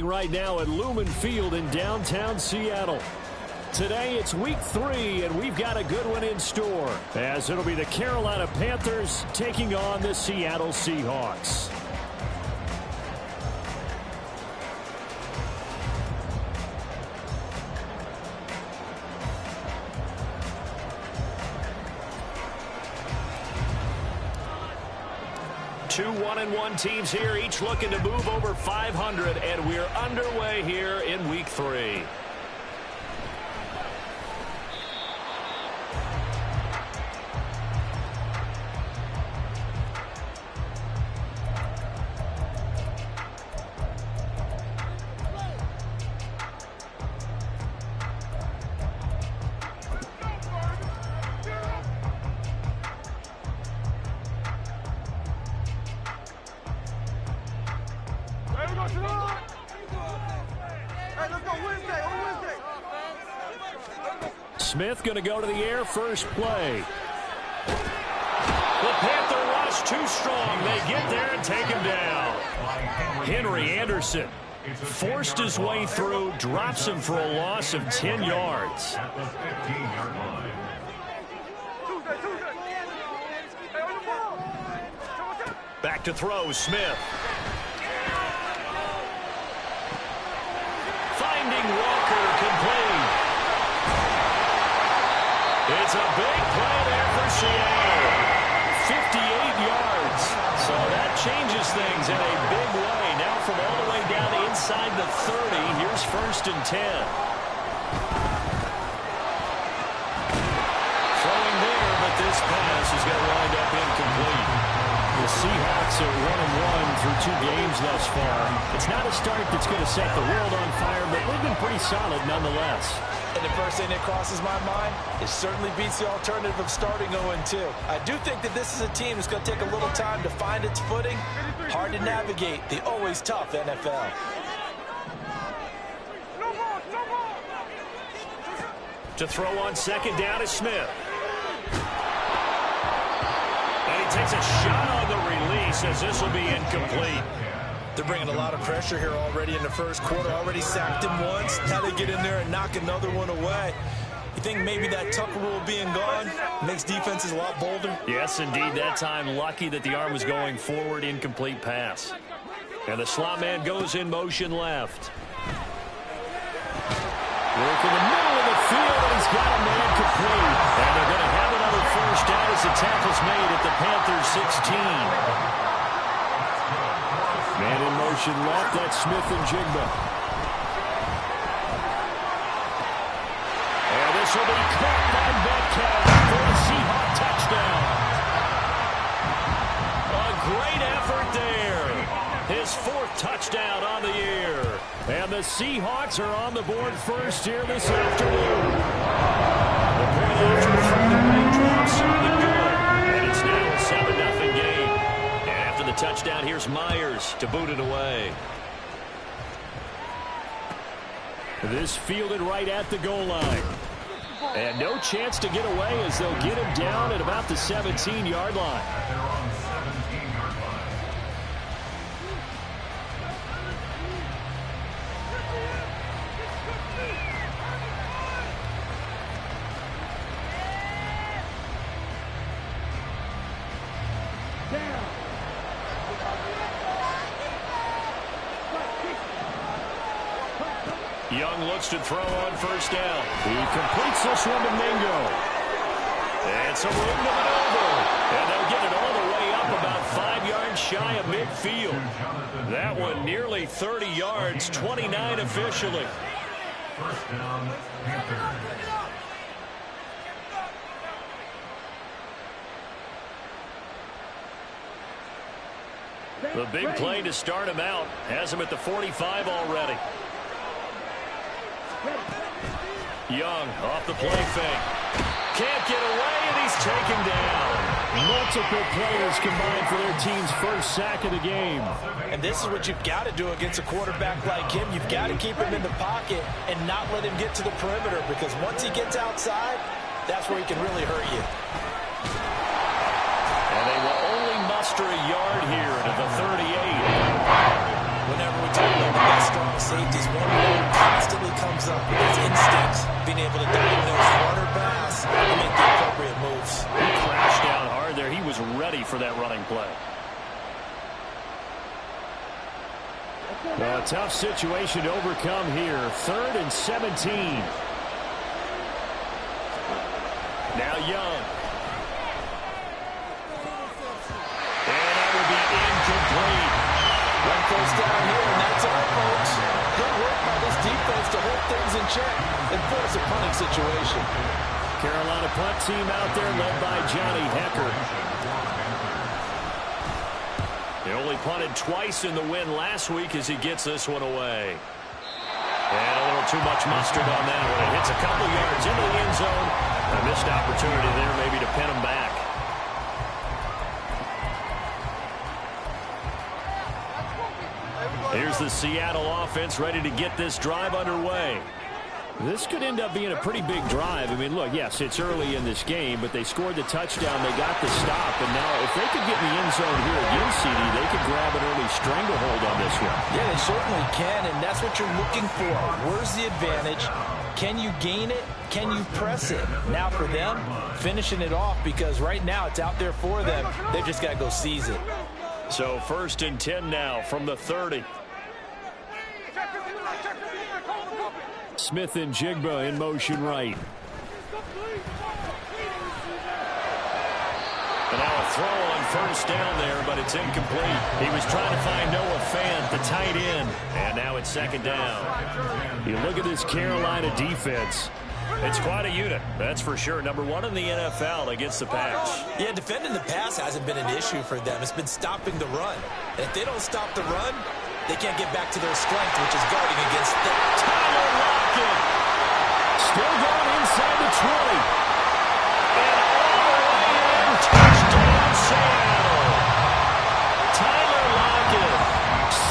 Right now at Lumen Field in downtown Seattle. Today it's week 3, and we've got a good one in store, as it'll be the Carolina Panthers taking on the Seattle Seahawks. Two 1-1 teams here, each looking to move over 500, and we're underway here in week 3. Smith going to go to the air first play. The Panther rush too strong. They get there and take him down. Henry Anderson forced his way through, drops him for a loss of 10 yards. Back to throw, Smith. Finding Walker, complete. It's a big play there for Seattle. 58 yards. So that changes things in a big way. Now from all the way down inside the 30, here's 1st and 10. Throwing there, but this pass is going to wind up incomplete. The Seahawks are 1-1 through 2 games thus far. It's not a start that's going to set the world on fire, but they've been pretty solid nonetheless. And the first thing that crosses my mind, it certainly beats the alternative of starting 0-2. I do think that this is a team that's going to take a little time to find its footing. Hard to navigate the always tough NFL. To throw on 2nd down is Smith. And he takes a shot on the release as this will be incomplete. They're bringing a lot of pressure here already in the first quarter. Already sacked him once. Now they get in there and knock another one away. You think maybe that Tucker rule being gone makes defenses a lot bolder? Yes, indeed. That time, lucky that the arm was going forward. Incomplete pass. And the slot man goes in motion left. Work in the middle of the field, and he's got a man complete. And they're going to have another first down as the tackle's made at the Panthers 16. Man in motion left, that's Smith and Jigba. And this will be caught by Metcalf for a Seahawk touchdown. A great effort there. His 4th touchdown on the year. And the Seahawks are on the board first here this afternoon. The point after from the raindrops sounded good. And it's now a 7-0 game. The touchdown, here's Myers to boot it away. This fielded right at the goal line. And no chance to get away as they'll get him down at about the 17-yard line. Young looks to throw on 1st down. He completes this one to Mingo. And some room to maneuver. And they'll get it all the way up about 5 yards shy of midfield. That one nearly 30 yards, 29 officially. 1st down, Panthers. The big play to start him out has him at the 45 already. Young off the play fake. Can't get away, and he's taken down. Multiple players combined for their team's first sack of the game. And this is what you've got to do against a quarterback like him. You've got to keep him in the pocket and not let him get to the perimeter, because once he gets outside, that's where he can really hurt you. And they will only muster a yard here to the 38. Whenever we talk about the best strong A tough situation to overcome here. 3rd and 17. Now Young. And that will be incomplete. One first down here, and that's all, folks. Good work by this defense to hold things in check and force a punting situation. Carolina punt team out there led by Johnny Hecker. He only punted twice in the win last week as he gets this one away. And a little too much mustard on that one. It hits a couple yards into the end zone. A missed opportunity there maybe to pin him back. Here's the Seattle offense ready to get this drive underway. This could end up being a pretty big drive. I mean, look, yes, it's early in this game, but they scored the touchdown. They got the stop. And now if they could get in the end zone here again, CD, they could grab an early stranglehold on this one. Yeah, they certainly can, and that's what you're looking for. Where's the advantage? Can you gain it? Can you press it? Now for them, finishing it off, because right now it's out there for them. They've just got to go seize it. So 1st and 10 now from the 30. Smith and Jigba in motion right. And now a throw on 1st down there, but it's incomplete. He was trying to find Noah Fant, the tight end. And now it's 2nd down. You look at this Carolina defense. It's quite a unit, that's for sure. Number 1 in the NFL against the pass. Yeah, defending the pass hasn't been an issue for them. It's been stopping the run. And if they don't stop the run, they can't get back to their strength, which is guarding against that. Tyler Lockett. Still going inside the 20. And all the way in. Touchdown, Seattle. Tyler Lockett,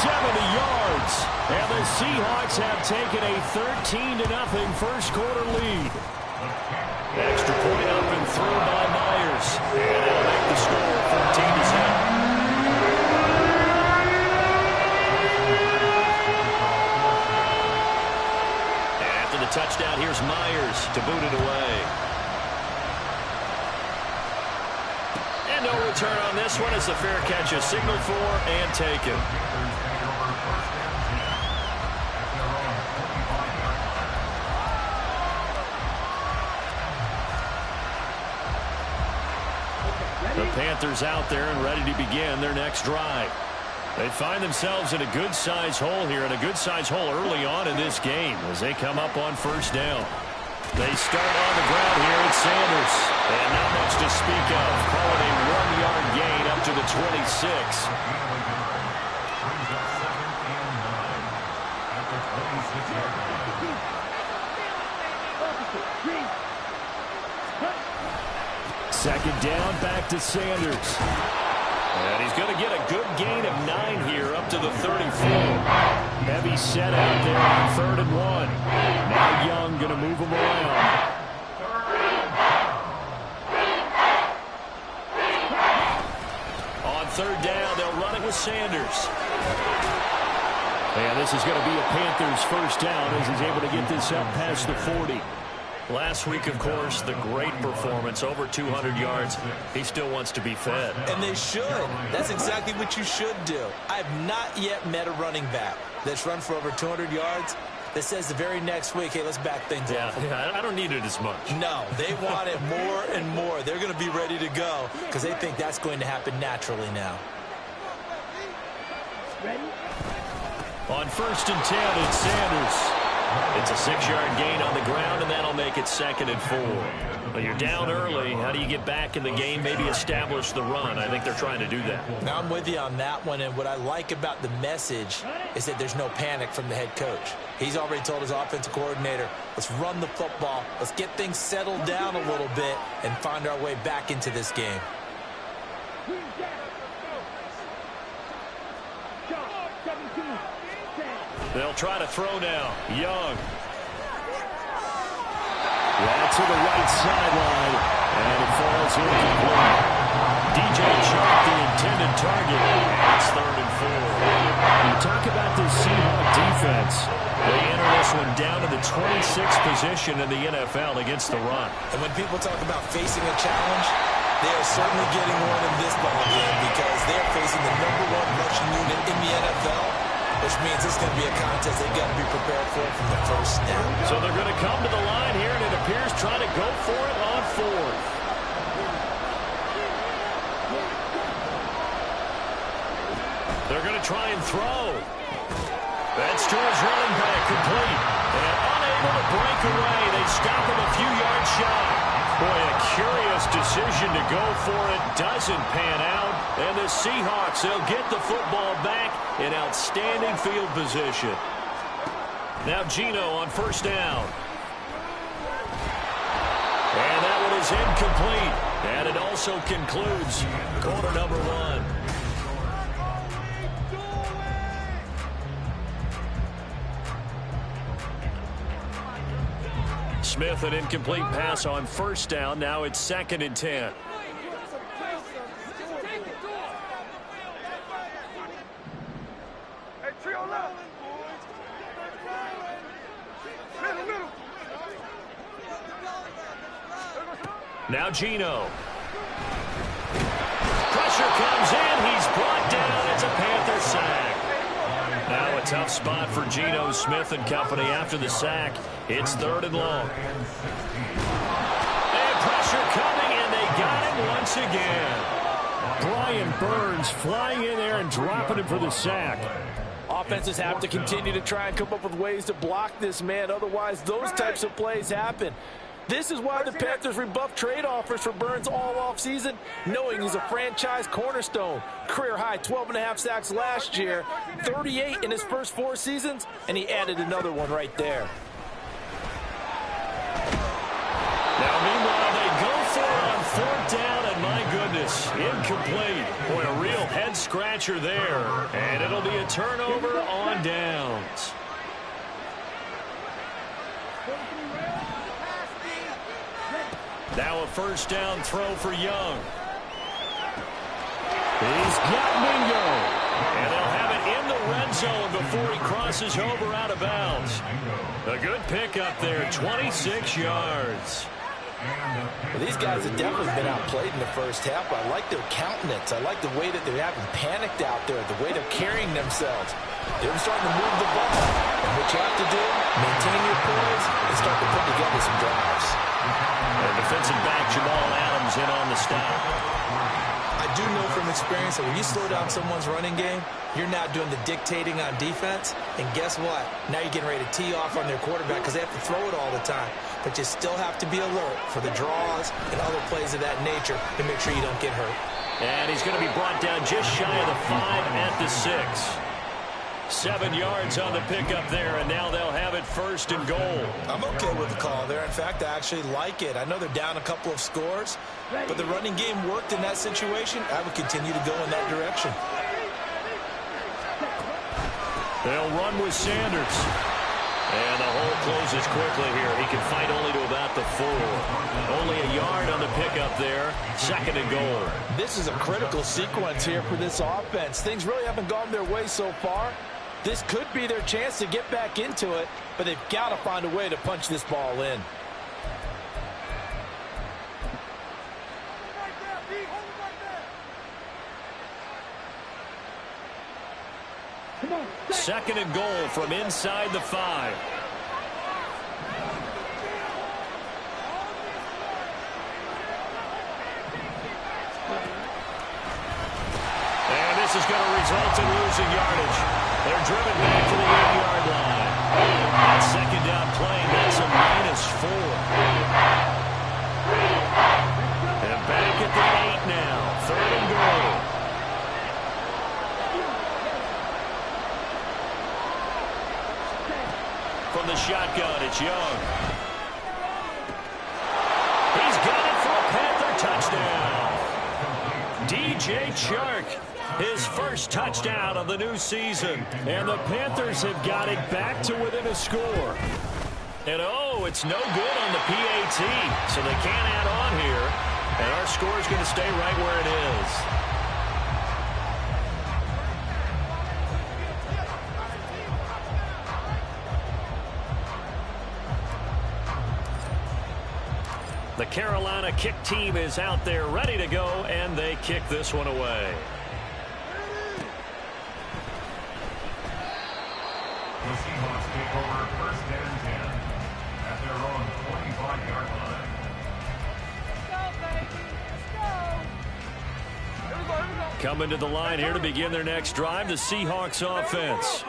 70 yards. And the Seahawks have taken a 13-0 first quarter lead. Extra point up and through by Myers. And they'll make the score 14-7. Touchdown, here's Myers to boot it away. And no return on this one. It's a fair catch, a signal for and taken. The Panthers out there and ready to begin their next drive. They find themselves in a good-sized hole here, and a good-sized hole early on in this game as they come up on 1st down. They start on the ground here at Sanders. And not much to speak of. Call it a 1-yard gain up to the 26. Second down, back to Sanders. And he's going to get a good gain of 9 here up to the 34. Heavy set out there on 3rd and 1. Now Young going to move him around. On 3rd down, they'll run it with Sanders. And this is going to be a Panthers 1st down as he's able to get this up past the 40. Last week, of course, the great performance, over 200 yards. He still wants to be fed. And they should. That's exactly what you should do. I have not yet met a running back that's run for over 200 yards that says the very next week, hey, let's back things up. Yeah, I don't need it as much. No, they want it more and more. They're going to be ready to go because they think that's going to happen naturally now. Ready? On 1st and 10, it's Sanders. It's a 6-yard gain on the ground, and that'll make it 2nd and 4. But you're down early. How do you get back in the game, maybe establish the run? I think they're trying to do that. Now I'm with you on that one, and what I like about the message is that there's no panic from the head coach. He's already told his offensive coordinator, let's run the football, let's get things settled down a little bit, and find our way back into this game. They'll try to throw now. Young. That's to the right sideline, and it falls incomplete. DJ Chark, the intended target. It's 3rd and 4. You talk about this Seahawks defense. They enter this one down to the 26th position in the NFL against the run. And when people talk about facing a challenge, they are certainly getting one in this ball game because they're facing the #1 rushing unit in the NFL. which means it's going to be a contest they've got to be prepared for from the first snap. So they're going to come to the line here, and it appears trying to go for it on fourth. They're going to try and throw. That's to his running back, complete. And unable to break away. They stop him a few yards shy. Boy, a curious decision to go for it. Doesn't pan out. And the Seahawks, they'll get the football back in outstanding field position. Now Geno on first down. And that one is incomplete. And it also concludes quarter number one. Smith, an incomplete pass on first down. Now it's 2nd and 10. Now Geno. Pressure comes in. He's brought down. It's a Panther sack. Now a tough spot for Geno Smith and company after the sack. It's 3rd and long. And pressure coming, and they got him once again. Brian Burns flying in there and dropping him for the sack. Offenses have to continue to try and come up with ways to block this man. Otherwise, those types of plays happen. This is why the Panthers rebuffed trade offers for Burns all offseason, knowing he's a franchise cornerstone. Career-high 12.5 sacks last year, 38 in his first 4 seasons, and he added another one right there. Now, meanwhile, they go for it on 4th down, and my goodness, incomplete. Boy, a real head-scratcher there, and it'll be a turnover on downs. Now a first down throw for Young. He's got Mingo. And they'll have it in the red zone before he crosses over out of bounds. A good pickup there, 26 yards. Well, these guys have definitely been outplayed in the first half. I like their countenance. I like the way that they haven't panicked out there, the way they're carrying themselves. They're starting to move the ball. And what you have to do, maintain your poise and start to put together some drives. And defensive back Jamal Adams in on the stop. I do know from experience that when you slow down someone's running game, you're now doing the dictating on defense. And guess what? Now you're getting ready to tee off on their quarterback because they have to throw it all the time. But you still have to be alert for the draws and other plays of that nature to make sure you don't get hurt. And he's going to be brought down just shy of the 5 at the 6. 7 yards on the pickup there, and now they'll have it 1st and goal. I'm okay with the call there. In fact, I actually like it. I know they're down a couple of scores, but the running game worked in that situation. I would continue to go in that direction. They'll run with Sanders. And the hole closes quickly here. He can fight only to about the 4. Only a yard on the pickup there. 2nd and goal. This is a critical sequence here for this offense. Things really haven't gone their way so far. This could be their chance to get back into it, but they've got to find a way to punch this ball in. Second and goal from inside the 5. And this is going to result in losing yardage. They're driven back to the 8-yard line. That second down play, that's a -4. And back at the 8 now. 3rd and goal. From the shotgun, it's Young. He's got it for a Panther touchdown. DJ Chark, his first touchdown of the new season. And the Panthers have got it back to within a score. And oh, it's no good on the PAT, so they can't add on here. And our score is going to stay right where it is. The Carolina kick team is out there ready to go, and they kick this one away. Seahawks take over first and 10 at their own 45-yard line. Coming to the line here to begin their next drive, the Seahawks offense.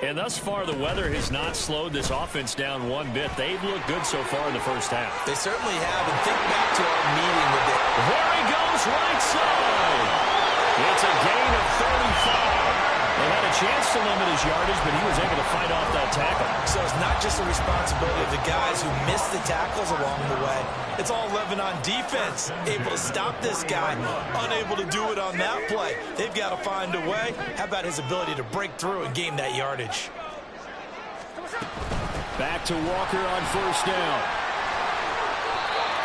And thus far, the weather has not slowed this offense down one bit. They've looked good so far in the first half. They certainly have, and think back to our meeting with it. There he goes, right side. It's a gain of 35. They had a chance to limit his yardage, but he was able to fight off that tackle. So it's not just the responsibility of the guys who missed the tackles along the way. It's all living on defense. Able to stop this guy, unable to do it on that play. They've got to find a way. How about his ability to break through and gain that yardage? Back to Walker on first down.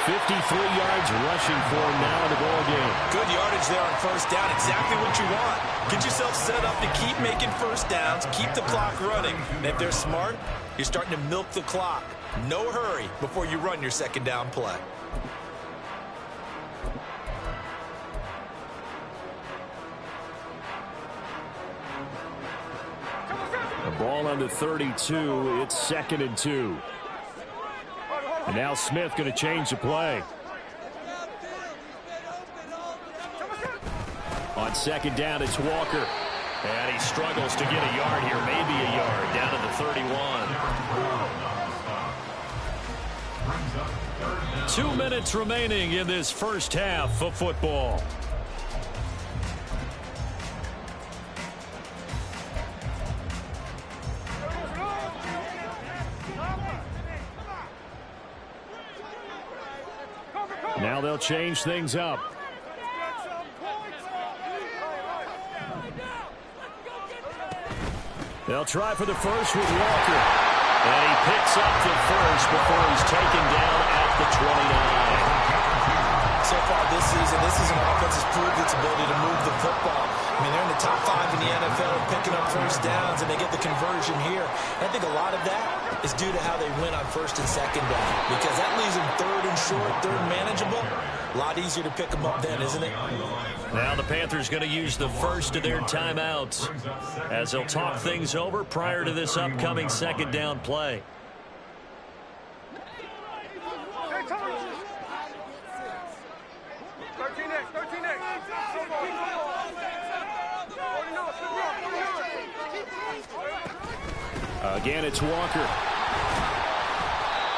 53 yards rushing for him now in the ball game. Good yardage there on first down. Exactly what you want. Get yourself set up to keep making first downs, keep the clock running. And if they're smart, you're starting to milk the clock. No hurry before you run your second down play. The ball on the 32. It's 2nd and 2. And now Smith going to change the play. On second down, it's Walker. And he struggles to get a yard here, maybe a yard, down to the 31. 2 minutes remaining in this first half of football. Now they'll change things up. They'll try for the first with Walker. And he picks up the first before he's taken down at the 29. So far this season, this is an offense that's proved its ability to move the football. I mean, they're in the top 5 in the NFL picking up first downs, and they get the conversion here. And I think a lot of that is due to how they win on first and second down, because that leaves them third and short, third manageable. A lot easier to pick them up then, isn't it? Now the Panthers going to use the first of their timeouts as they'll talk things over prior to this upcoming second down play. Again, it's Walker.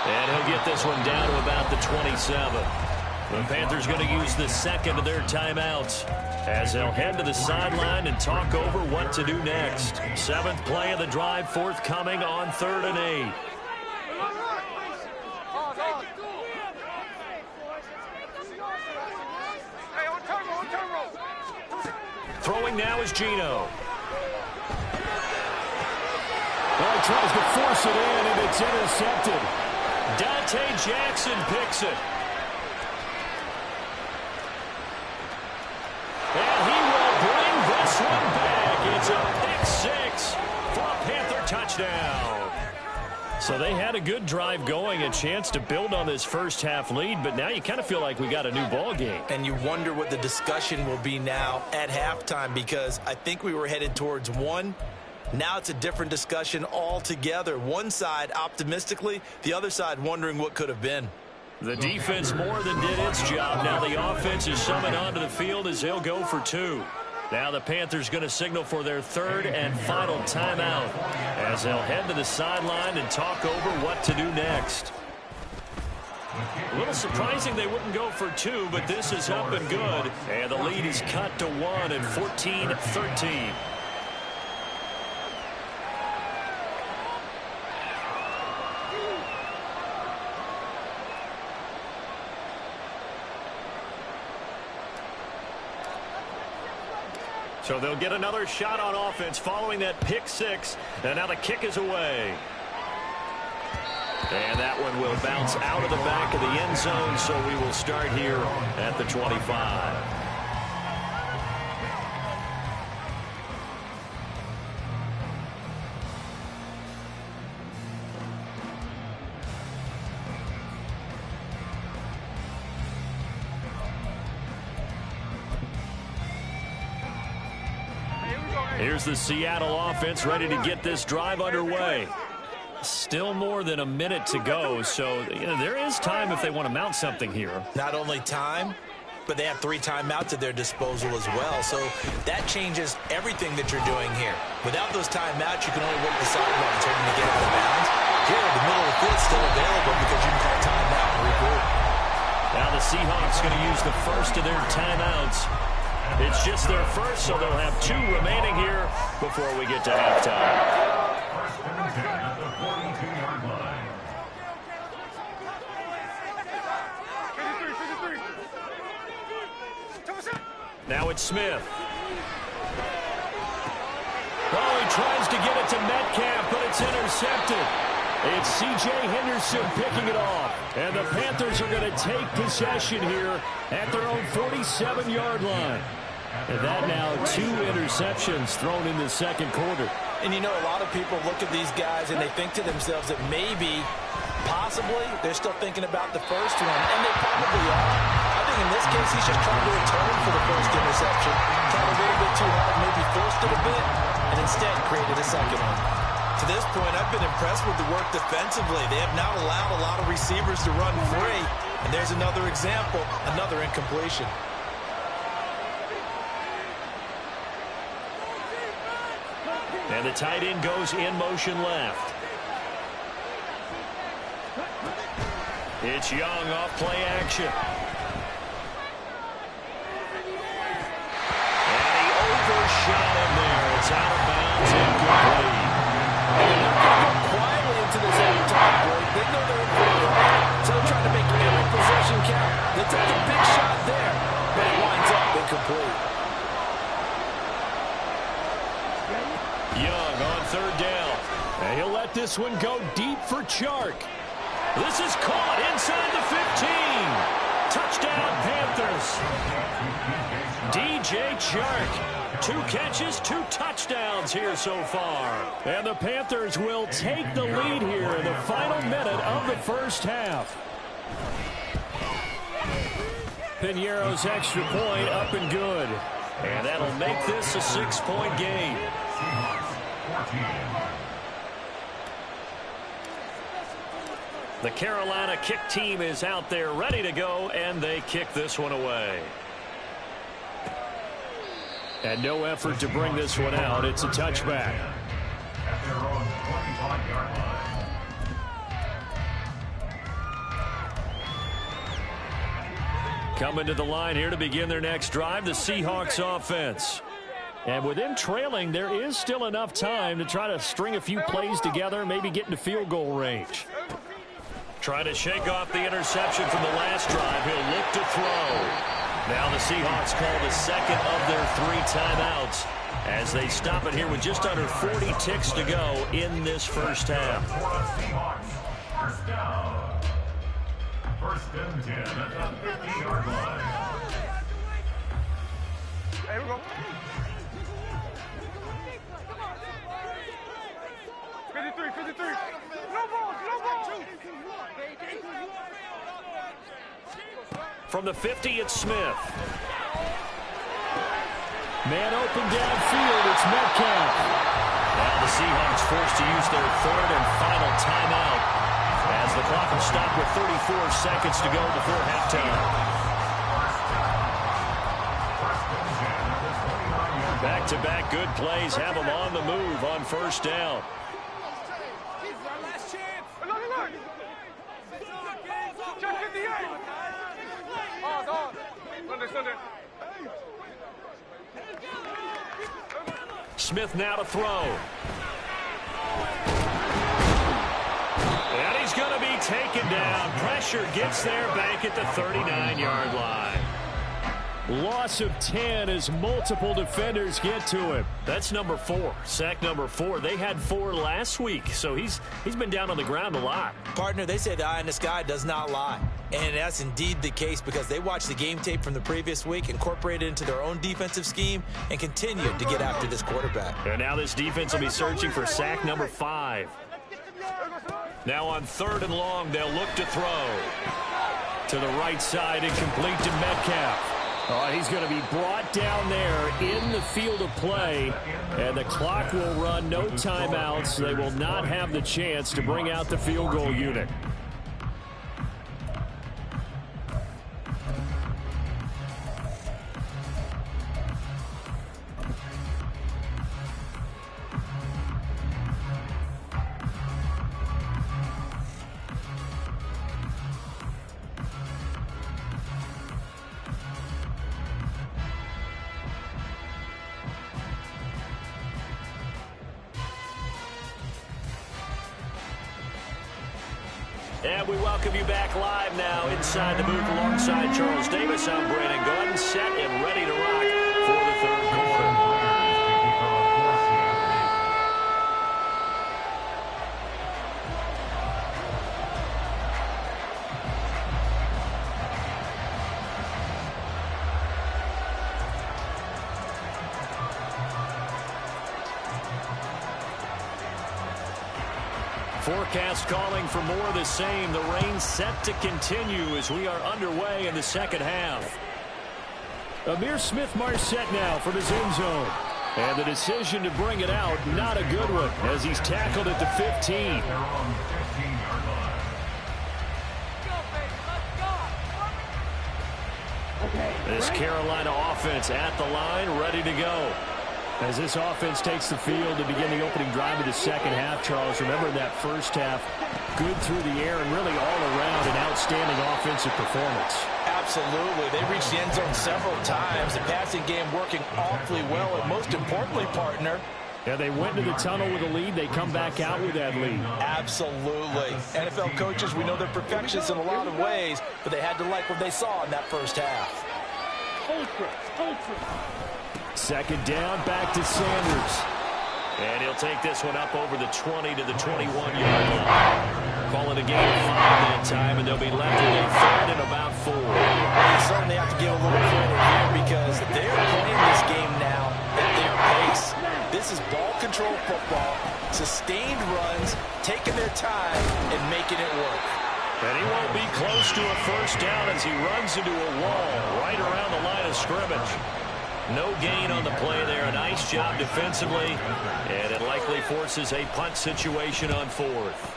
And he'll get this one down to about the 27. The Panthers going to use the second of their timeouts as they'll head to the sideline and talk over what to do next. 7th play of the drive forthcoming on 3rd and 8. Throwing now is Geno. Well, he tries to force it in, and it's intercepted. Dante Jackson picks it. And he will bring this one back. It's a pick-6 for a Panther touchdown. So they had a good drive going, a chance to build on this first half lead, but now you kind of feel like we got a new ball game. And you wonder what the discussion will be now at halftime, because I think we were headed towards one. Now it's a different discussion altogether. One side optimistically, the other side wondering what could have been. The defense more than did its job. Now the offense is summoned onto the field as they'll go for 2. Now the Panthers going to signal for their 3rd and final timeout as they'll head to the sideline and talk over what to do next. A little surprising they wouldn't go for 2, but this is up and good. And the lead is cut to 1 and 14-13. So they'll get another shot on offense following that pick-6. And now the kick is away. And that one will bounce out of the back of the end zone, so we will start here at the 25. Here's the Seattle offense ready to get this drive underway. Still more than a minute to go, so there is time if they want to mount something here. Not only time, but they have 3 timeouts at their disposal as well, so that changes everything that you're doing here. Without those timeouts, you can only work the sidelines hoping to get out of bounds. Here, the middle of the field is still available because you can call timeout and regroup. Now the Seahawks going to use the first of their timeouts. It's just their first, so they'll have 2 remaining here before we get to halftime. First and 10 at the 42-yard line. Now it's Smith. Oh, he tries to get it to Metcalf, but it's intercepted. It's C.J. Henderson picking it off. And the Panthers are going to take possession here at their own 47-yard line. And that now 2 interceptions thrown in the second quarter. And you know, a lot of people look at these guys and they think to themselves that maybe, possibly, they're still thinking about the first one. And they probably are. I think in this case, he's just trying to atone for the first interception. Tried a little bit too hard, maybe forced it a bit, and instead created a second one. To this point, I've been impressed with the work defensively. They have not allowed a lot of receivers to run free. And there's another example, another incompletion. And the tight end goes in motion left. It's Young off play action. And he overshot him there. It's out of bounds and complete. They're not going to go quietly into this halftime break. They know they're in for a ride, so they're trying to make every possession count. They took a big shot there, but it winds up incomplete. Young on third down. And he'll let this one go deep for Chark. This is caught inside the 15. Touchdown, Panthers. DJ Chark. 2 catches, 2 touchdowns here so far. And the Panthers will take the lead here in the final minute of the first half. Piñeiro's extra point up and good. And that'll make this a 6-point game. Seahawks 14. The Carolina kick team is out there ready to go, and they kick this one away. And no effort to bring this one out. It's a touchback. At their own 25-yard line. Coming to the line here to begin their next drive, the Seahawks offense. And with them trailing, there is still enough time to try to string a few plays together, maybe get into field goal range. Trying to shake off the interception from the last drive. He'll look to throw. Now the Seahawks call the second of their 3 timeouts as they stop it here with just under 40 ticks to go in this first half. For the Seahawks, first down. First and 10 at the 50-yard line. Here we go. 53. No ball. From the 50, it's Smith. Man open downfield, it's Metcalf. Now the Seahawks forced to use their 3rd and final timeout as the clock will stop with 34 seconds to go before halftime. Back-to-back good plays have them on the move on first down. Smith now to throw. And he's going to be taken down. Pressure gets there back at the 39-yard line. Loss of 10 as multiple defenders get to him. That's number 4, sack number 4. They had 4 last week, so he's been down on the ground a lot. Partner, they say the eye in the sky does not lie. And that's indeed the case because they watched the game tape from the previous week, incorporated it into their own defensive scheme, and continued to get after this quarterback. And now this defense will be searching for sack number 5. Now on 3rd and long, they'll look to throw. To the right side and complete to Metcalf. Oh, he's going to be brought down there in the field of play, and the clock will run, no timeouts. They will not have the chance to bring out the field goal unit. And we welcome you back live now inside the booth alongside Charles Davis. I'm Brandon Gordon, set and ready to rock for the third quarter. Forecast calling for more of the same. The rain set to continue as we are underway in the second half. Amir Smith-Marset now for the Zoom Zone. And the decision to bring it out, not a good one, as he's tackled at the 15. This Carolina offense at the line, ready to go. As this offense takes the field to begin the opening drive of the second half, Charles, remember that first half, good through the air and really all around an outstanding offensive performance. Absolutely. They reached the end zone several times. The passing game working awfully well, and most importantly, partner, yeah, they went to the tunnel with a lead. They come back out with that lead. Absolutely. NFL coaches, we know they're perfectionists in a lot of ways, but they had to like what they saw in that first half. Second down, back to Sanders. And he'll take this one up over the 20 to the 21-yard line. Call it a gain of 5 that time, and they'll be left with a third and about 4. You certainly have to give a little credit here because they're playing this game now at their pace. This is ball control football, sustained runs, taking their time, and making it work. And he won't be close to a first down as he runs into a wall right around the line of scrimmage. No gain on the play there. A nice job defensively, and it likely forces a punt situation on fourth.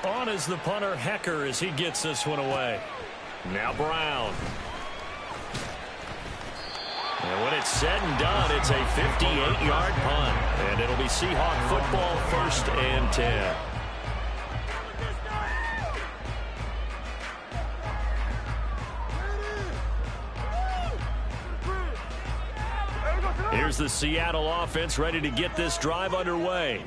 On is the punter, Hecker, as he gets this one away. Now Brown. And when it's said and done, it's a 58-yard punt. And it'll be Seahawk football, 1st and 10. Here's the Seattle offense ready to get this drive underway.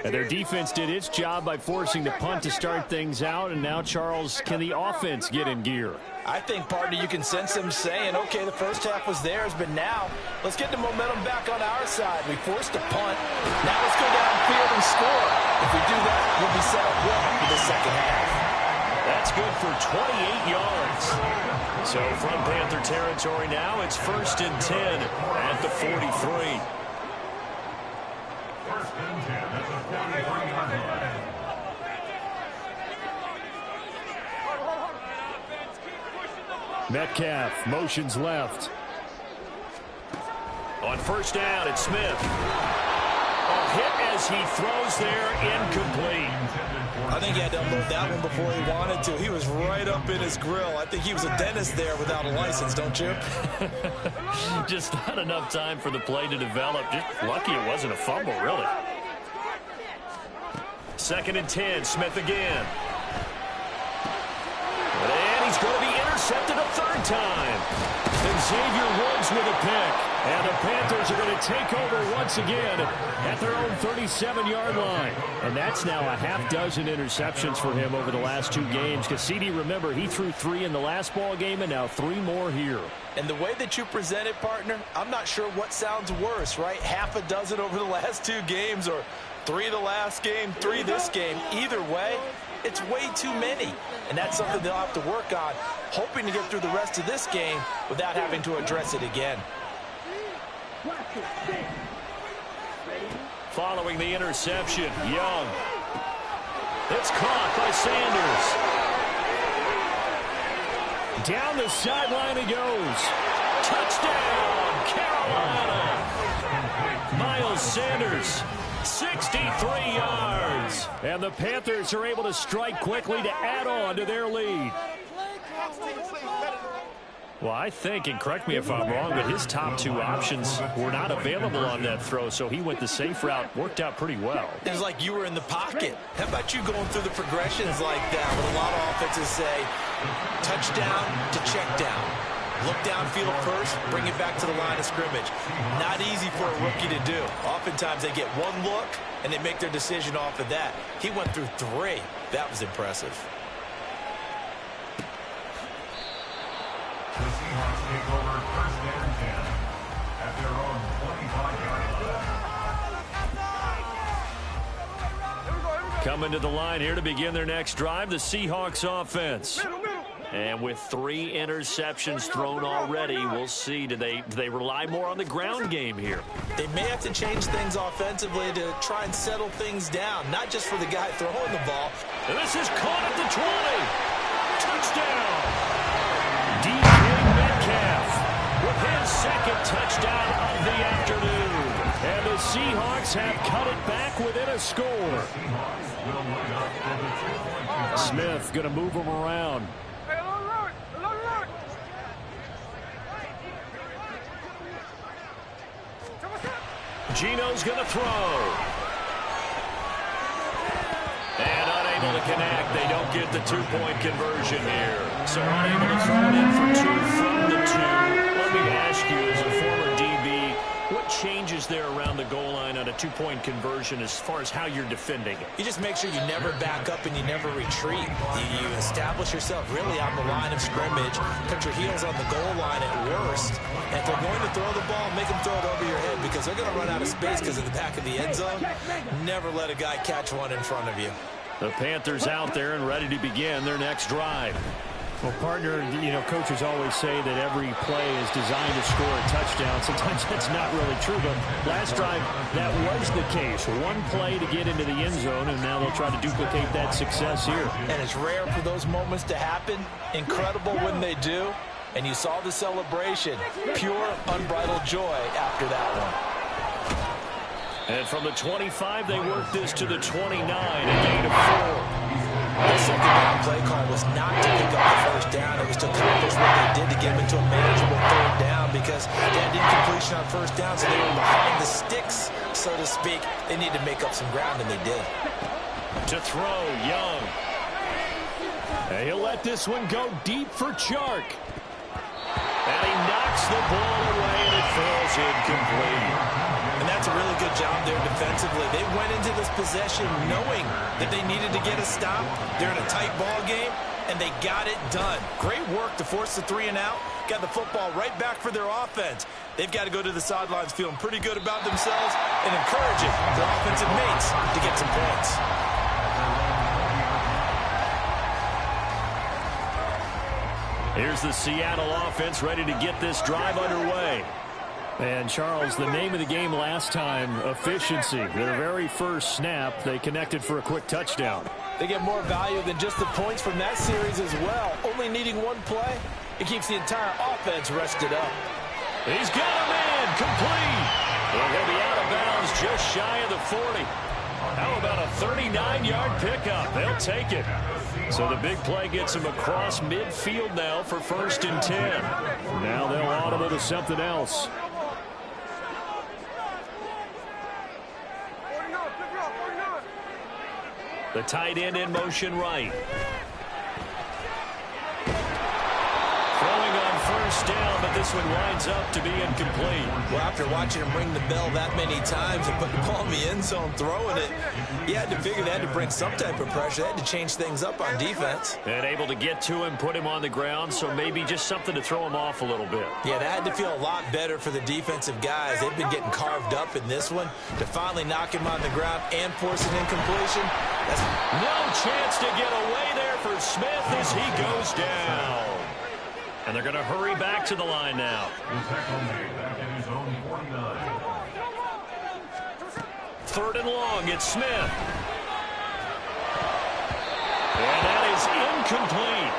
And their defense did its job by forcing the punt to start things out. And now, Charles, can the offense get in gear? I think, partner, you can sense them saying, okay, the first half was theirs, but now let's get the momentum back on our side. We forced a punt. Now let's go downfield and score. If we do that, we'll be set up well for the second half. That's good for 28 yards. So from Panther territory now, it's 1st and 10 at the 43. 1st and 10 at the 43-yard line. Metcalf motions left. On 1st down, it's Smith. A hit as he throws there, incomplete. I think he had to unload that one before he wanted to. He was right up in his grill. I think he was a dentist there without a license, don't you? Just not enough time for the play to develop. Just lucky it wasn't a fumble, really. 2nd and 10, Smith again. And he's going to be intercepted a 3rd time. And Xavier Woods with a pick. And the Panthers are going to take over once again at their own 37-yard line. And that's now a half dozen interceptions for him over the last 2 games. Because CD, remember, he threw 3 in the last ball game and now 3 more here. And the way that you present it, partner, I'm not sure what sounds worse, right? Half a dozen over the last 2 games or 3 the last game, 3 this game. Either way, it's way too many. And that's something they'll have to work on, hoping to get through the rest of this game without having to address it again. Following the interception, Young. It's caught by Sanders. Down the sideline he goes. Touchdown, Carolina. Miles Sanders, 63 yards. And the Panthers are able to strike quickly to add on to their lead. Well, I think, and correct me if I'm wrong, but his top two options were not available on that throw, so he went the safe route. Worked out pretty well. It was like you were in the pocket. How about you going through the progressions like that? What a lot of offenses say, touchdown to check down. Look downfield first, bring it back to the line of scrimmage. Not easy for a rookie to do. Oftentimes they get one look, and they make their decision off of that. He went through three. That was impressive. The Seahawks take over first and 10 at their own 25-yard line. Coming to the line here to begin their next drive, the Seahawks offense. Middle. And with 3 interceptions thrown already, we'll see. Do they rely more on the ground game here? They may have to change things offensively to try and settle things down, not just for the guy throwing the ball. And this is caught at the 20. Touchdown. Dcot Metcalf with his second touchdown of the afternoon. And the Seahawks have cut it back within a score. Smith going to move him around. Hey, alert! Gino's going to throw. And unable to connect. They don't get the 2-point conversion here. So unable to throw it in for 2 from the 2. Let me ask you, as a former DB, what changes there around the goal line on a 2-point conversion as far as how you're defending it? You just make sure you never back up and you never retreat. You establish yourself really on the line of scrimmage, put your heels on the goal line at worst, and if they're going to throw the ball, make them throw it over your head because they're going to run out of space because of the back of the end zone. Never let a guy catch one in front of you. The Panthers out there and ready to begin their next drive. Well, partner, coaches always say that every play is designed to score a touchdown. Sometimes that's not really true, but last drive, that was the case. One play to get into the end zone, and now they'll try to duplicate that success here. And it's rare for those moments to happen. Incredible when they do. And you saw the celebration. Pure, unbridled joy after that one. And from the 25, they work this to the 29, a gain of 4. The second down play call was not to pick up the first down. It was to accomplish what they did to get them into a manageable third down because they had incompletion on first down, so they were behind the sticks, so to speak. They needed to make up some ground, and they did. To throw, Young. And he'll let this one go deep for Chark. And he knocks the ball away, and it falls incomplete. And that's a really good job there defensively. They went into this possession knowing that they needed to get a stop. They're in a tight ball game, and they got it done. Great work to force the 3 and out. Got the football right back for their offense. They've got to go to the sidelines feeling pretty good about themselves and encouraging their offensive mates to get some points. Here's the Seattle offense ready to get this drive underway. And, Charles, the name of the game last time, efficiency. Their very first snap, they connected for a quick touchdown. They get more value than just the points from that series as well. Only needing one play, it keeps the entire offense rested up. He's got a man complete. They're going to be out of bounds just shy of the 40. How about a 39-yard pickup? They'll take it. So the big play gets him across midfield now for 1st and 10. Now they'll audible to something else. The tight end in motion right. Throwing on 1st down, but this one winds up to be incomplete. Well, after watching him ring the bell that many times and put the ball in the end zone throwing it, you had to figure they had to bring some type of pressure. They had to change things up on defense. And able to get to him, put him on the ground, so maybe just something to throw him off a little bit. Yeah, that had to feel a lot better for the defensive guys. They've been getting carved up in this one. To finally knock him on the ground and force an incompletion, that's no chance to get away there for Smith as he goes down. And they're going to hurry back to the line now. The tackle made back in his own 49. 3rd and long, it's Smith. And that is incomplete.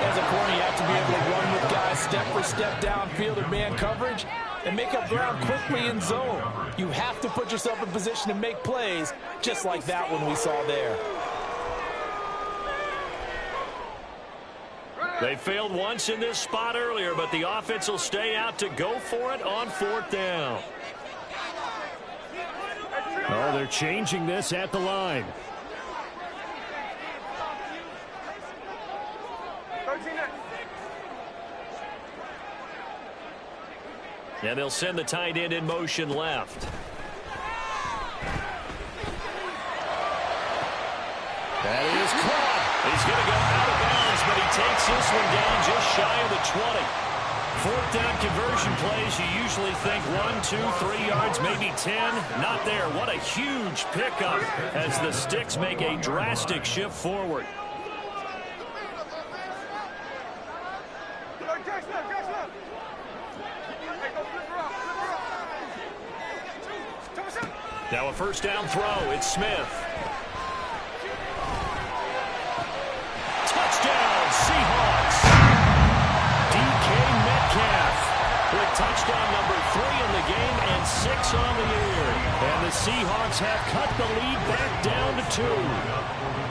As a corner, you have to be able to run with guys step for step downfield or man coverage and make up ground quickly in zone. You have to put yourself in position to make plays, just like that one we saw there. They failed once in this spot earlier, but the offense will stay out to go for it on 4th down. Oh, they're changing this at the line. And they'll send the tight end in motion left. That is caught. He's going to go out of bounds, but he takes this one down just shy of the 20. 4th down conversion plays, you usually think 1, 2, 3 yards, maybe 10. Not there. What a huge pickup as the Sticks make a drastic shift forward. Now a 1st down throw. It's Smith. Touchdown, Seahawks. Metcalf with touchdown number 3 in the game and 6 on the year. And the Seahawks have cut the lead back down to 2.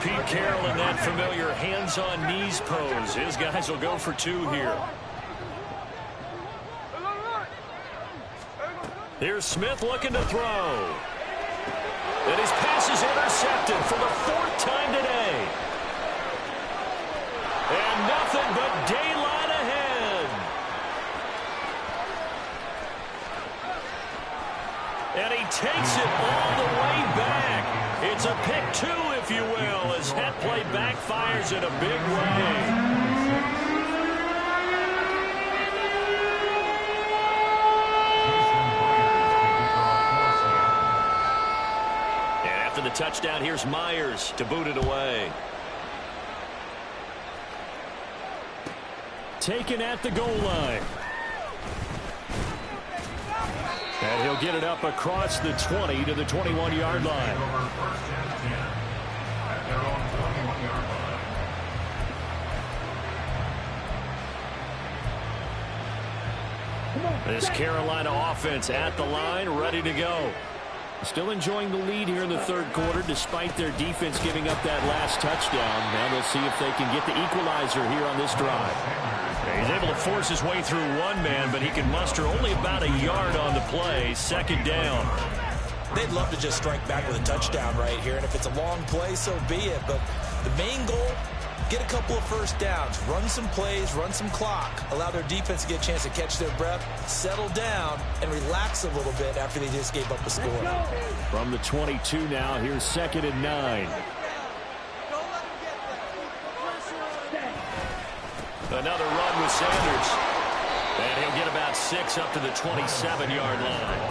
Pete Carroll in that familiar hands-on-knees pose. His guys will go for 2 here. Here's Smith looking to throw. And his pass is intercepted for the 4th time today. And nothing but daylight ahead. And he takes it all the way back. It's a pick 2, if you will, as that play backfires in a big way. And after the touchdown, here's Myers to boot it away. Taken at the goal line. And he'll get it up across the 20 to the 21-yard line. This Carolina offense at the line, ready to go. Still enjoying the lead here in the 3rd quarter, despite their defense giving up that last touchdown. Now they'll see if they can get the equalizer here on this drive. He's able to force his way through one man, but he can muster only about a yard on the play. 2nd down. They'd love to just strike back with a touchdown right here, and if it's a long play, so be it. But the main goal, get a couple of 1st downs, run some plays, run some clock, allow their defense to get a chance to catch their breath, settle down, and relax a little bit after they just gave up a score. From the 22 now, here's 2nd and 9. Another run with Sanders. And he'll get about 6 up to the 27-yard line.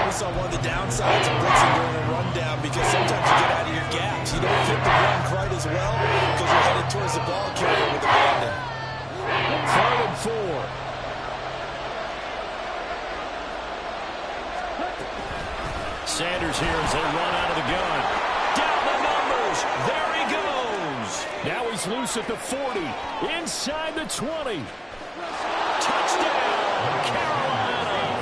We saw one of the downsides of blitzing during a rundown, because sometimes you get out of your gaps. You don't hit the ground quite as well because you're headed towards the ball carrier with abandon. 3rd and 4. Sanders here as they run out of the gun. Down the numbers. There he goes. Now he's loose at the 40. Inside the 20. Touchdown, Carolina.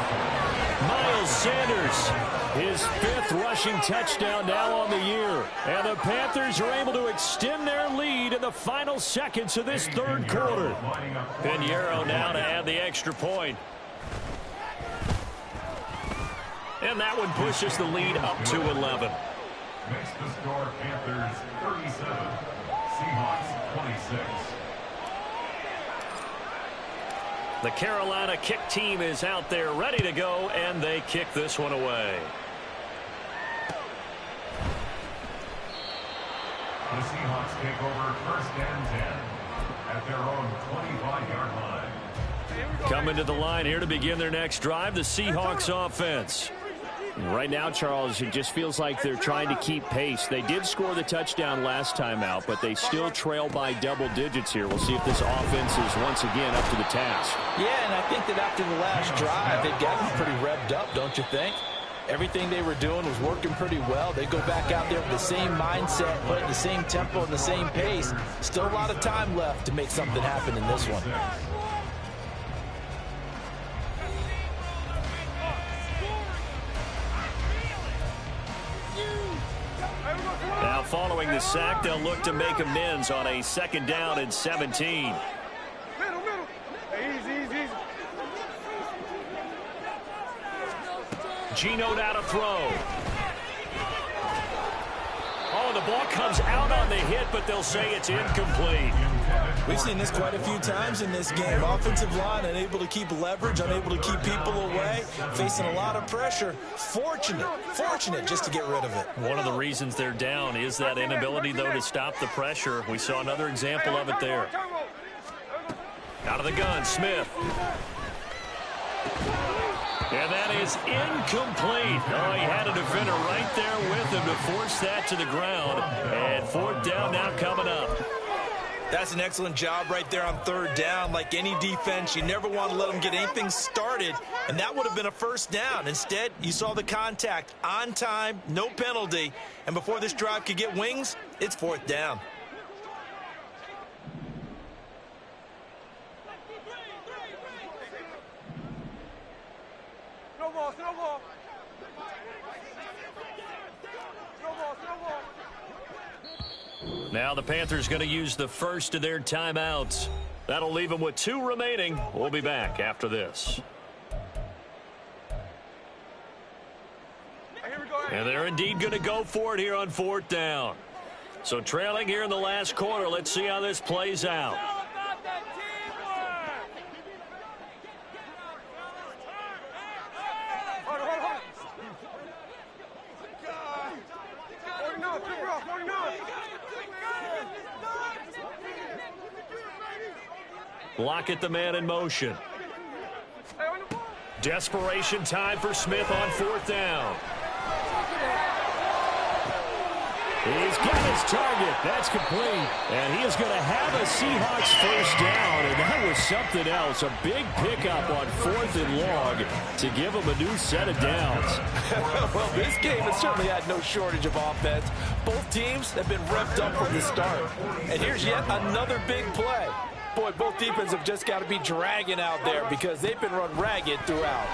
Miles Sanders, his 5th rushing touchdown now on the year. And the Panthers are able to extend their lead in the final seconds of this 3rd quarter. Pinheiro now to add the extra point. And that one pushes the lead up to 11. Makes the score Panthers 37, Seahawks 26. The Carolina kick team is out there ready to go, and they kick this one away. The Seahawks take over 1st and 10 at their own 25-yard line. Coming to the line here to begin their next drive, the Seahawks offense. Right now, Charles, it just feels like they're trying to keep pace. They did score the touchdown last time out, but they still trail by double digits here. We'll see if this offense is once again up to the task. Yeah, and I think that after the last drive, they've gotten pretty revved up, don't you think? Everything they were doing was working pretty well. They go back out there with the same mindset, but at the same tempo and the same pace. Still a lot of time left to make something happen in this one. Now following the sack, they'll look to make amends on a 2nd down and 17. Middle. Easy. Gino now to throw. Oh, the ball comes out on the hit, but they'll say it's incomplete. We've seen this quite a few times in this game. Offensive line unable to keep leverage, unable to keep people away, facing a lot of pressure. Fortunate just to get rid of it. One of the reasons they're down is that inability, though, to stop the pressure. We saw another example of it there. Out of the gun, Smith. And that is incomplete. Oh, he had a defender right there with him to force that to the ground. And 4th down now coming up. That's an excellent job right there on 3rd down. Like any defense, you never want to let them get anything started, and that would have been a 1st down. Instead, you saw the contact on time, no penalty, and before this drive could get wings, it's 4th down. Snowball. Now the Panthers going to use the first of their timeouts. That'll leave them with 2 remaining. We'll be back after this. And they're indeed going to go for it here on 4th down. So trailing here in the last quarter, let's see how this plays out. Lockett the man in motion. Desperation time for Smith on 4th down. He's got his target. That's complete. And he is going to have a Seahawks 1st down. And that was something else. A big pickup on 4th and long to give him a new set of downs. Well, this game has certainly had no shortage of offense. Both teams have been revved up from the start. And here's yet another big play. Boy, both defenses have just got to be dragging out there because they've been run ragged throughout.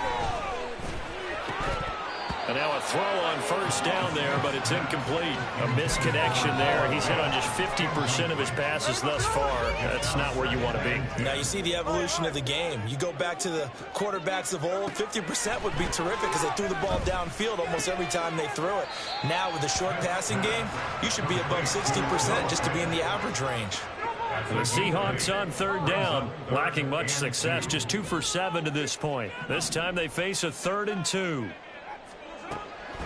And now a throw on 1st down there, but it's incomplete. A misconnection there. He's hit on just 50% of his passes thus far. That's not where you want to be. Now you see the evolution of the game. You go back to the quarterbacks of old, 50% would be terrific because they threw the ball downfield almost every time they threw it. Now with the short passing game, you should be above 60% just to be in the average range. The Seahawks on 3rd down, lacking much success, just 2 for 7 to this point. This time they face a 3rd and 2.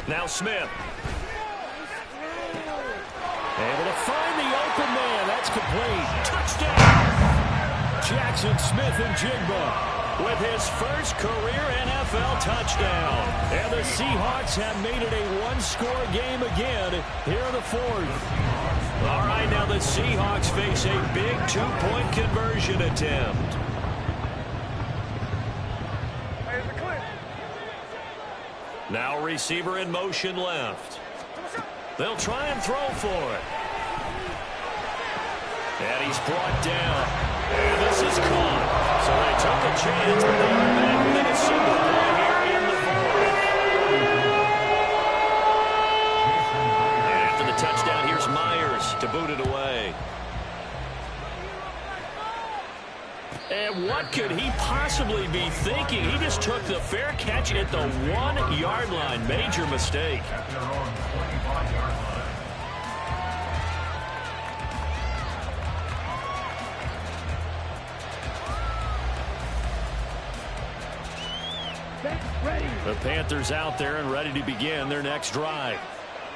Now Smith. Able to find the open man. That's complete. Touchdown! Jackson Smith-Njigba with his first career NFL touchdown. And the Seahawks have made it a 1-score game again here in the 4th. All right, now the Seahawks face a big 2-point conversion attempt. Now receiver in motion left. They'll try and throw for it. And he's brought down. And this is caught. So they took a chance, but they are back within a single play here in the 4th. And after the touchdown, here's Myers to boot it away. And what could he possibly be thinking? He just took the fair catch at the 1-yard line. Major mistake. At their own 25-yard line. The Panthers out there and ready to begin their next drive.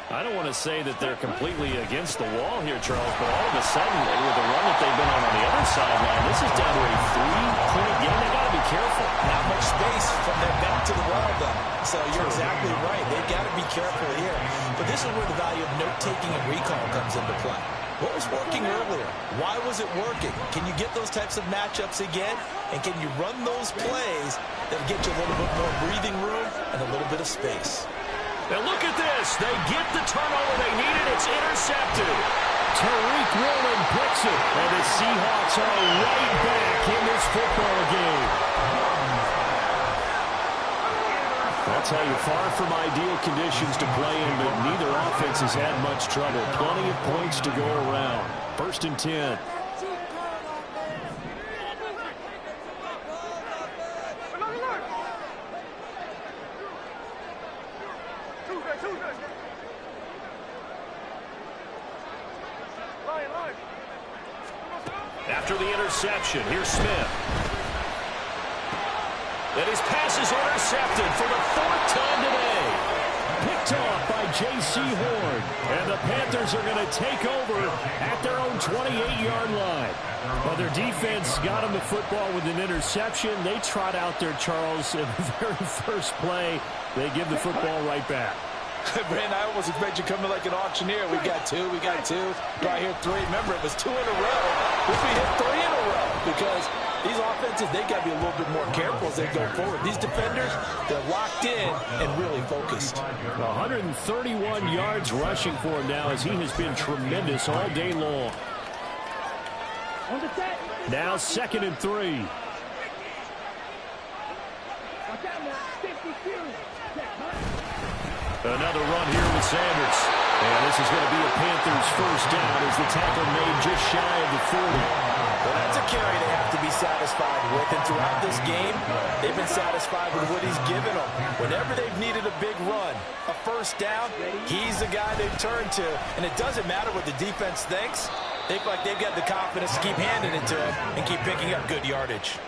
I don't want to say that they're completely against the wall here, Charles, but all of a sudden, with the run that they've been on the other sideline, this is down to a 3-point game. They got to be careful. Not much space from their back to the well, though. So you're exactly right. They've got to be careful here. But this is where the value of note-taking and recall comes into play. What was working earlier? Why was it working? Can you get those types of matchups again? And can you run those plays that get you a little bit more breathing room and a little bit of space? And look at this. They get the turnover they needed. It's intercepted. Tariq Woolen picks it. And the Seahawks are right back in this football game. I'll tell you, far from ideal conditions to play in, but neither offense has had much trouble. Plenty of points to go around. 1st and 10. After the interception, here's Smith. And his pass is intercepted for the 4th time today. Picked off by J.C. Horn. And the Panthers are going to take over at their own 28-yard line. Well, their defense got them the football with an interception. They trot out there, Charles, in the very first play. They give the football right back. Brandon, I almost expect you coming like an auctioneer. We got two. Do I hear 3? Remember, it was 2 in a row. If we hit 3 in a row, because these offenses, they got to be a little bit more careful as they go forward. These defenders, they're locked in and really focused. 131 yards rushing for him now, as he has been tremendous all day long. Now 2nd and 3. Another run here with Sanders. And this is going to be a Panthers first down as the tackle made just shy of the 40. Well, that's a carry they have to be satisfied with. And throughout this game, they've been satisfied with what he's given them. Whenever they've needed a big run, a first down, he's the guy they've turned to. And it doesn't matter what the defense thinks. They feel like they've got the confidence to keep handing it to him and keep picking up good yardage.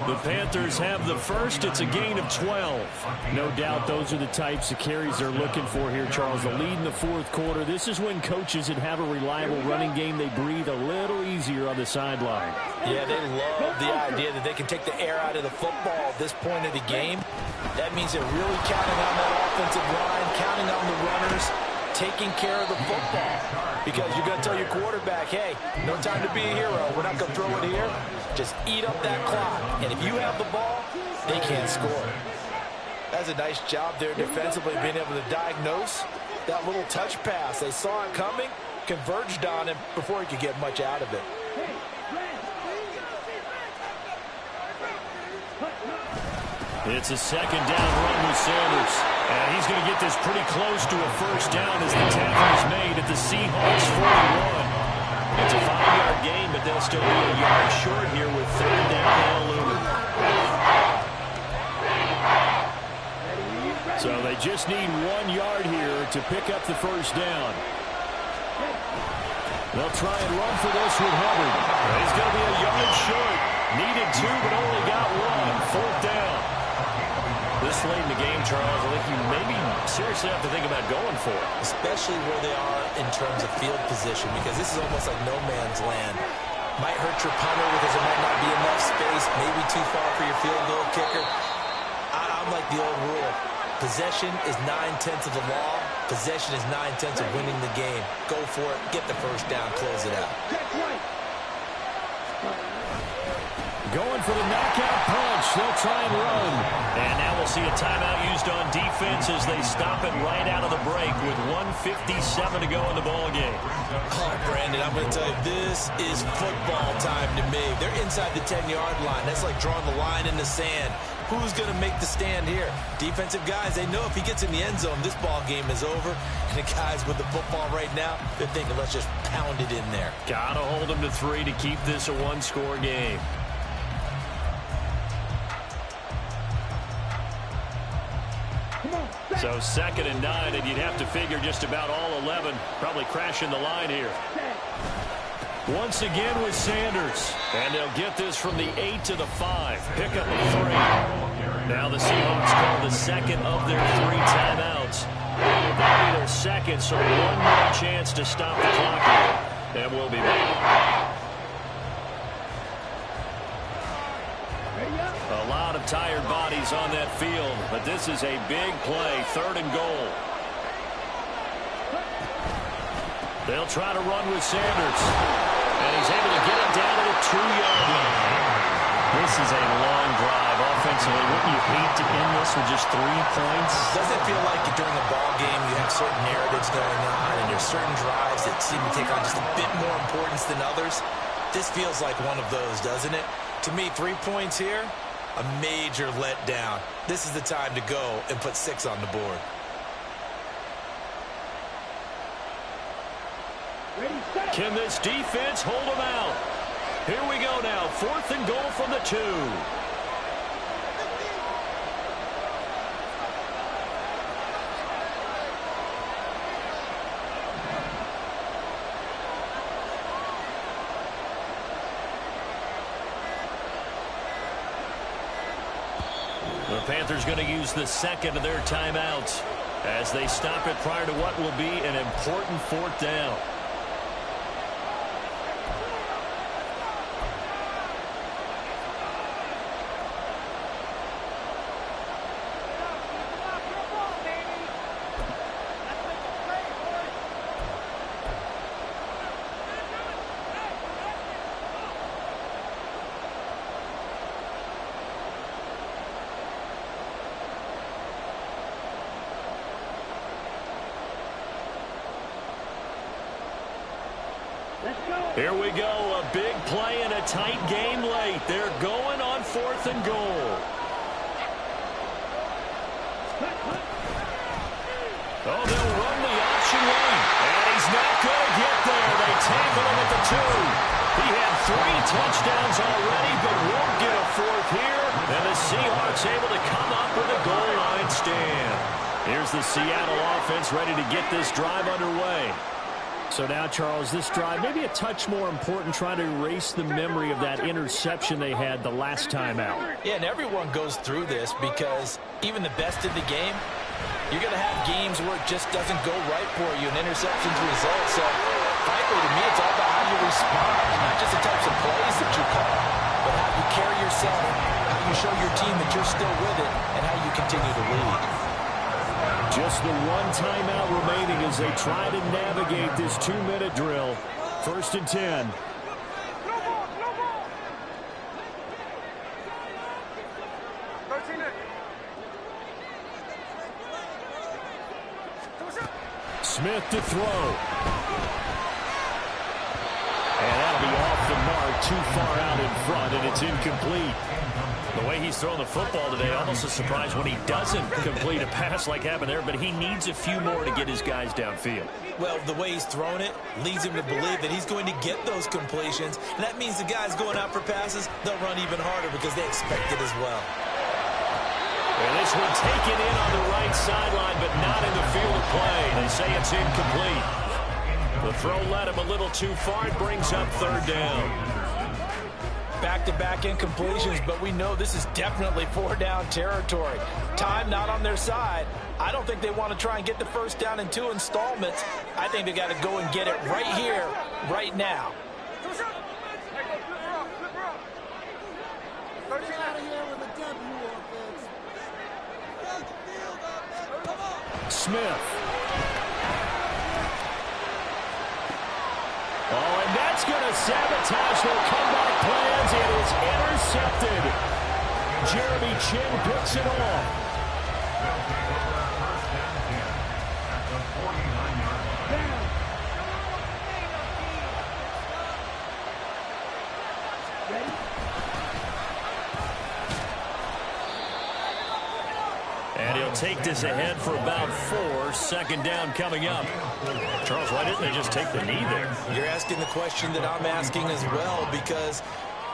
The Panthers have the first. It's a gain of 12. No doubt those are the types of carries they're looking for here, Charles. The lead in the 4th quarter. This is when coaches that have a reliable running game, they breathe a little easier on the sideline. Yeah, they love the idea that they can take the air out of the football at this point of the game. That means they're really counting on that offensive line, counting on the runners, taking care of the football. Because you're going to tell your quarterback, hey, no time to be a hero. We're not going to throw it here. Just eat up that clock. And if you have the ball, they can't score. That's a nice job there defensively, being able to diagnose that little touch pass. They saw it coming, converged on him before he could get much out of it. It's a 2nd down run with Sanders. And he's going to get this pretty close to a first down as the tackle is made at the Seahawks 41. It's a 5-yard gain, but they'll still be a yard short here with 3rd down now looming. So they just need 1 yard here to pick up the first down. They'll try and run for this with Hubbard. He's going to be a yard short. Needed 2, but only got 1. 4th down. This late in the game, Charles, I think you maybe seriously have to think about going for it. Especially where they are in terms of field position, because this is almost like no man's land. Might hurt your punter because there might not be enough space, maybe too far for your field goal kicker. I'm like the old rule. Possession is 9/10 of the law. Possession is 9/10 of winning the game. Go for it. Get the first down. Close it out. Going for the knockout punch. They'll try and run. And now we'll see a timeout used on defense as they stop it right out of the break with 1:57 to go in the ball game. Oh, Brandon, I'm going to tell you, this is football time to me. They're inside the 10-yard line. That's like drawing the line in the sand. Who's going to make the stand here? Defensive guys, they know if he gets in the end zone, this ball game is over. And the guys with the football right now, they're thinking, let's just pound it in there. Got to hold them to 3 to keep this a one-score game. So 2nd and 9, and you'd have to figure just about all 11 probably crashing the line here. Once again with Sanders. And they'll get this from the 8 to the 5. Pick up a 3. Now the Seahawks call the second of their 3 timeouts. That'll be their second, so 1 more chance to stop the clock here. And we'll be back. A lot of tired bodies on that field, but this is a big play, 3rd and goal. They'll try to run with Sanders. And he's able to get it down to the 2-yard line. This is a long drive offensively. Wouldn't you hate to end this with just 3 points? Does it feel like during a ball game you have certain narratives going on and there's certain drives that seem to take on just a bit more importance than others? This feels like one of those, doesn't it? To me, 3 points here, a major letdown. This is the time to go and put 6 on the board. Can this defense hold them out? Here we go now. 4th and goal from the 2. The Panthers going to use the second of their timeouts as they stop it prior to what will be an important 4th down. Here we go, a big play in a tight game late. They're going on 4th and goal. Oh, they'll run the option lane. And he's not going to get there. They tackle him at the 2. He had 3 touchdowns already, but won't get a 4th here. And the Seahawks able to come up with a goal line stand. Here's the Seattle offense ready to get this drive underway. So now, Charles, this drive maybe a touch more important, trying to erase the memory of that interception they had the last time out. Yeah, and everyone goes through this because even the best in the game, you're going to have games where it just doesn't go right for you, and interceptions result. So, frankly, to me, it's all about how you respond, not just the types of plays that you call, but how you carry yourself, how you show your team that you're still with it, and how you continue to lead. Just the 1 timeout remaining as they try to navigate this 2-minute drill. 1st and 10. Smith to throw. And that'll be off the mark, too far out in front, and it's incomplete. The way he's throwing the football today, almost a surprise when he doesn't complete a pass like happened there, but he needs a few more to get his guys downfield. Well, the way he's thrown it leads him to believe that he's going to get those completions, and that means the guys going out for passes, they'll run even harder because they expect it as well. And this one taken in on the right sideline, but not in the field of play. They say it's incomplete. The throw led him a little too far. It brings up 3rd down. Back-to-back incompletions, but we know this is definitely 4-down territory. Time not on their side. I don't think they want to try and get the 1st down in 2 installments. I think they got to go and get it right here, right now. Smith. Oh, and that's going to sabotage their comeback plans. It is intercepted. Jeremy Chin picks it off. And he'll take this ahead for about 4. 2nd down coming up. Charles, why didn't they just take the knee there? You're asking the question that I'm asking as well, because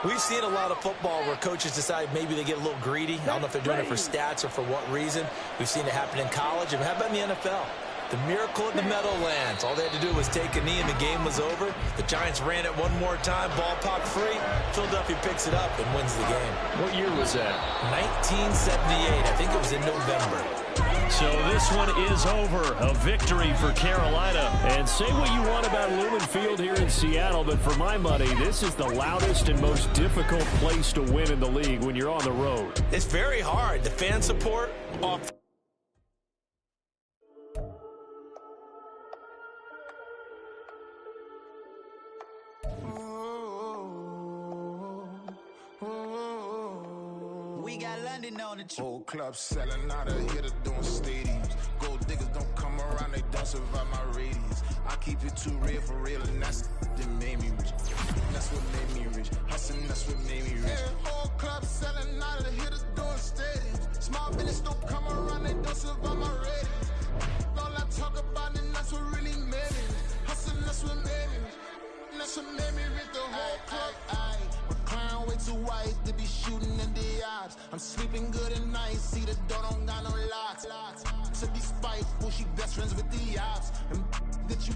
we've seen a lot of football where coaches decide maybe they get a little greedy. I don't know if they're doing it for stats or for what reason. We've seen it happen in college. And how about in the NFL? The miracle of the Meadowlands. All they had to do was take a knee and the game was over. The Giants ran it one more time. Ball popped free. Philadelphia picks it up and wins the game. What year was that? 1978. I think it was in November. So this one is over. A victory for Carolina. And say what you want about Lumen Field here in Seattle, but for my money, this is the loudest and most difficult place to win in the league when you're on the road. It's very hard. The fan support off. we got London on the Whole club selling out of hitter doing stadiums. Gold diggers don't come around, they don't survive my radius. I keep it too real for real, and that's that made me rich. That's what made me rich. Hustling, that's what made me rich. Yeah, whole club selling out of hitters doing stadiums. Small business don't come around, they don't survive my radius. All I talk about, and that's what really made me rich. Hustling, that's what made me rich. And that's what made me rich. The whole club. My crown way too white to be shooting in the odds. I'm sleeping good at night. See the door don't got no locks. To be spiteful, she best friends with the ops. And that you